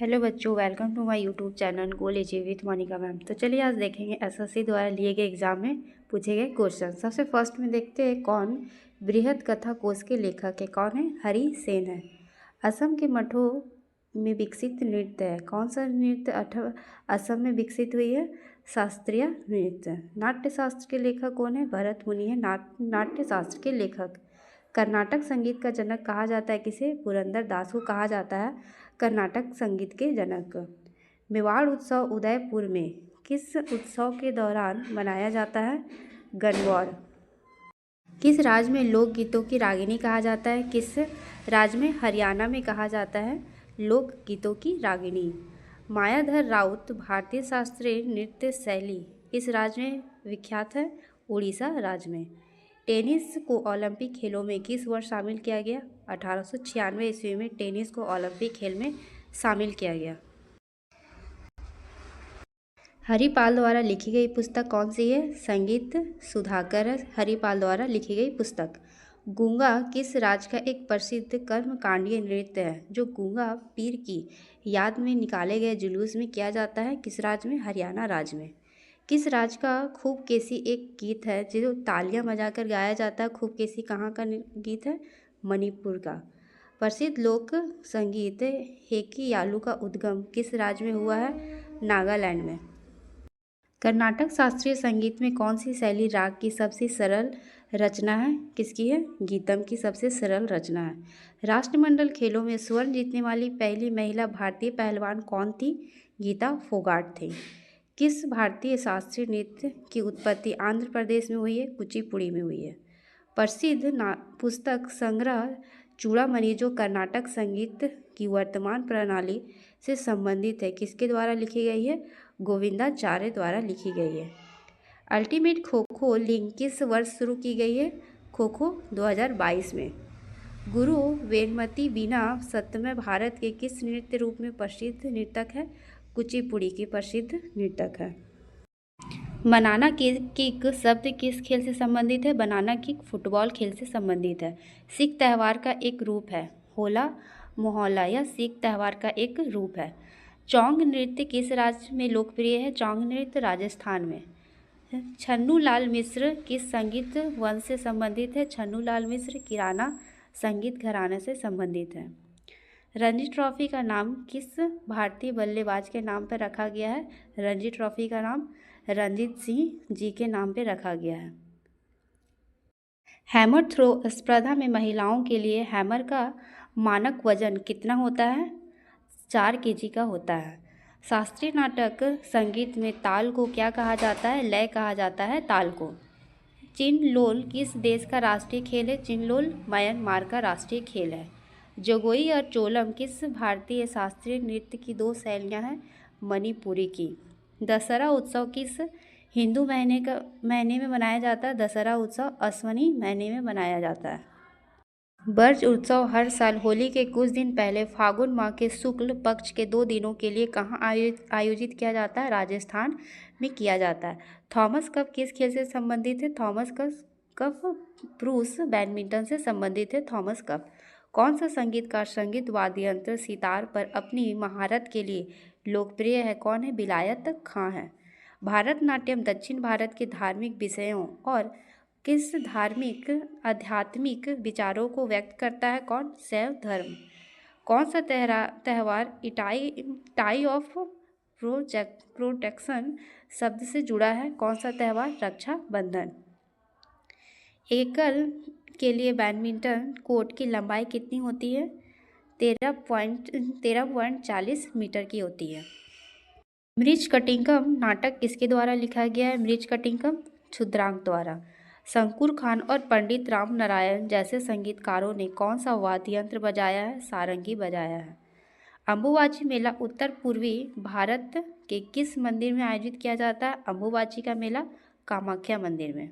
Hello बच्चों, welcome to my YouTube channel goal achieve with Monica ma'am. तो चलिए आज देखेंगे एसएससी द्वारा लिए गए एग्जाम में पूछे गए क्वेश्चन। सबसे फर्स्ट में देखते हैं कौन बृहद कथा कोश के लेखक है। कौन है? हरि सेन है। असम के मठों में विकसित नृत्य है। कौन सा नृत्य असम में विकसित हुई है? शास्त्रीय नृत्य। नाट्य शास्त्र के लेखक कौन है? भरत मुनि है नाट्य शास्त्र के लेखक। कर्नाटक संगीत का जनक कहा जाता है किसे? पुरंदर दास को कहा जाता है कर्नाटक संगीत के जनक। मेवाड़ उत्सव उदयपुर में किस उत्सव के दौरान मनाया जाता है? गणगौर। किस राज्य में लोकगीतों की रागिनी कहा जाता है? किस राज्य में? हरियाणा में कहा जाता है लोकगीतों की रागिनी। मायाधर राउत भारतीय शास्त्रीय नृत्य शैली किस राज्य में विख्यात है? उड़ीसा राज्य में। टेनिस को ओलंपिक खेलों में किस वर्ष शामिल किया गया? 1896 ईस्वी में टेनिस को ओलंपिक खेल में शामिल किया गया। हरिपाल द्वारा लिखी गई पुस्तक कौन सी है? संगीत सुधाकर है हरिपाल द्वारा लिखी गई पुस्तक। गूंगा किस राज्य का एक प्रसिद्ध कर्मकांडीय नृत्य है जो गूंगा पीर की याद में निकाले गए जुलूस में किया जाता है? किस राज्य में? हरियाणा राज्य में। किस राज्य का खूब केसी एक गीत है जो तालियां बजाकर गाया जाता है? खूब केसी कहाँ का गीत है? मणिपुर का। प्रसिद्ध लोक संगीत हेकी यालू का उद्गम किस राज्य में हुआ है? नागालैंड में। कर्नाटक शास्त्रीय संगीत में कौन सी शैली राग की सबसे सरल रचना है? किसकी है? गीतम की सबसे सरल रचना है। राष्ट्रमंडल खेलों में स्वर्ण जीतने वाली पहली महिला भारतीय पहलवान कौन थी? गीता फोगाट थी। किस भारतीय शास्त्रीय नृत्य की उत्पत्ति आंध्र प्रदेश में हुई है? कुचिपुड़ी में हुई है। प्रसिद्ध पुस्तक संग्रह चूड़ामणि जो कर्नाटक संगीत की वर्तमान प्रणाली से संबंधित है किसके द्वारा लिखी गई है? गोविंदाचार्य द्वारा लिखी गई है। अल्टीमेट खो खो लीग किस वर्ष शुरू की गई है? खो खो 2022 में। गुरु वेदमती बीना सत्यमय भारत के किस नृत्य रूप में प्रसिद्ध नृतक है? कुचिपुड़ी की प्रसिद्ध नृतक है। बनाना किक शब्द किस खेल से संबंधित है? बनाना किक फुटबॉल खेल से संबंधित है। सिख त्यौहार का एक रूप है होला मोहल्ला। यह सिख त्यौहार का एक रूप है। चौंग नृत्य किस राज्य में लोकप्रिय है? चौंग नृत्य राजस्थान में। छन्नू लाल मिश्र किस संगीत वंश से संबंधित है? छन्नू लाल मिश्र किराना संगीत घराने से संबंधित है। रणजी ट्रॉफी का नाम किस भारतीय बल्लेबाज के नाम पर रखा गया है? रणजी ट्रॉफी का नाम रणजीत सिंह जी के नाम पर रखा गया है। हैमर थ्रो स्पर्धा में महिलाओं के लिए हैमर का मानक वजन कितना होता है? 4 kg का होता है। शास्त्रीय नाटक संगीत में ताल को क्या कहा जाता है? लय कहा जाता है ताल को। चिनलोल किस देश का राष्ट्रीय खेल है? चिनलोल म्यांमार का राष्ट्रीय खेल है। जगोई और चोलम किस भारतीय शास्त्रीय नृत्य की 2 शैलियाँ हैं? मणिपुरी की। दशहरा उत्सव किस हिंदू महीने में मनाया जाता है? दशहरा उत्सव अश्वनी महीने में मनाया जाता है। ब्रज उत्सव हर साल होली के कुछ दिन पहले फागुन माह के शुक्ल पक्ष के 2 दिनों के लिए कहाँ आयोजित किया जाता है? राजस्थान में किया जाता है। थॉमस कप किस खेल से संबंधित है? थॉमस कप पुरुष बैडमिंटन से संबंधित है। Thomas cup. कौन सा संगीतकार संगीत वाद्य यंत्र सितार पर अपनी महारत के लिए लोकप्रिय है? कौन है? विलायत खां है। भारतनाट्यम दक्षिण भारत के धार्मिक विषयों और किस धार्मिक आध्यात्मिक विचारों को व्यक्त करता है? कौन? शैव धर्म। कौन सा त्यौहार टाई ऑफ प्रोटेक्शन शब्द से जुड़ा है? कौन सा त्यौहार? रक्षाबंधन। एकल के लिए बैडमिंटन कोर्ट की लंबाई कितनी होती है? 13.40 मीटर की होती है। मृच्छकटिंकम नाटक किसके द्वारा लिखा गया है? मृच्छकटिंकम क्षुद्रांक द्वारा। शंकुर खान और पंडित राम नारायण जैसे संगीतकारों ने कौन सा वाद्य यंत्र बजाया है? सारंगी बजाया है। अम्बुबाची मेला उत्तर पूर्वी भारत के किस मंदिर में आयोजित किया जाता है? अम्बुबाची का मेला कामाख्या मंदिर में।